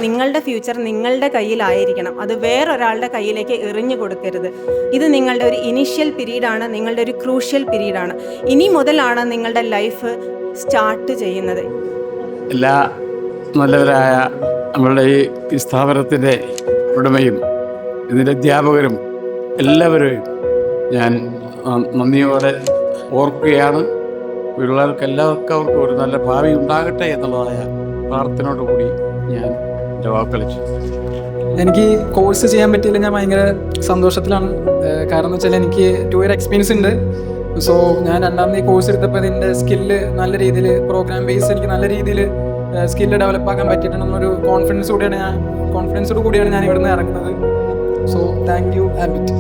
നിങ്ങളുടെ ഫ്യൂച്ചർ നിങ്ങളുടെ കയ്യിലായിരിക്കണം. അത് വേറൊരാളുടെ കയ്യിലേക്ക് എറിഞ്ഞു കൊടുക്കരുത്. ഇത് നിങ്ങളുടെ ഒരു ഇനീഷ്യൽ പീരീഡാണ്, നിങ്ങളുടെ ഒരു ക്രൂഷ്യൽ പീരീഡാണ്. ഇനി മുതലാണ് നിങ്ങളുടെ ലൈഫ് സ്റ്റാർട്ട് ചെയ്യുന്നത്. എല്ലാ നല്ലവരായ നമ്മളുടെ ഈ സ്ഥാപനത്തിൻ്റെ ഉടമയും ഇതിൻ്റെ അധ്യാപകരും എല്ലാവരെയും ഞാൻ നന്ദിയോടെ ഓർക്കുകയാണ്. പിള്ളേർക്ക് എല്ലാവർക്കും ഒരു നല്ല ഭാവി ഉണ്ടാകട്ടെ എന്നുള്ളതായ പ്രാർത്ഥനയോടുകൂടി ഞാൻ എൻ്റെ വാക്കളിച്ചു. എനിക്ക് കോഴ്സ് ചെയ്യാൻ പറ്റിയില്ല, ഞാൻ ഭയങ്കര സന്തോഷത്തിലാണ്. കാരണം എന്ന് വെച്ചാൽ എനിക്ക് 2 year എക്സ്പീരിയൻസ് ഉണ്ട്. സോ ഞാൻ രണ്ടാമത് ഈ കോഴ്സ് എടുത്തപ്പോൾ ഇതിൻ്റെ സ്കില്ല് നല്ല രീതിയിൽ, പ്രോഗ്രാം ബേസ് എനിക്ക് നല്ല രീതിയിൽ സ്കില്ല് ഡെവലപ്പ് ആക്കാൻ പറ്റിയിട്ടുണ്ടെന്നൊരു കോൺഫിഡൻസോട് കൂടിയാണ് ഞാൻ ഇവിടുന്ന് ഇറങ്ങുന്നത്. So thank you ambit.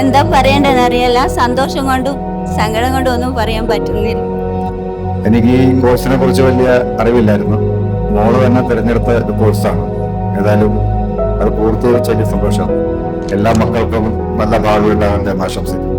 എന്താ പറയേണ്ടതെന്ന് അറിയില്ല. സന്തോഷം കൊണ്ടും സങ്കടം കൊണ്ടും ഒന്നും പറയാൻ പറ്റുന്നില്ല. എനിക്ക് ഈ കോഴ്സിനെ കുറിച്ച് വലിയ അറിവില്ലായിരുന്നു. മോള് തന്നെ തിരഞ്ഞെടുത്ത ഒരു കോഴ്സാണ്. ഏതായാലും അത് പൂർത്തീകരിച്ചതിൽ സന്തോഷം. എല്ലാ മക്കൾക്കും നല്ല ഭാവി ഉണ്ടാകാൻ ആശംസിക്കുന്നു.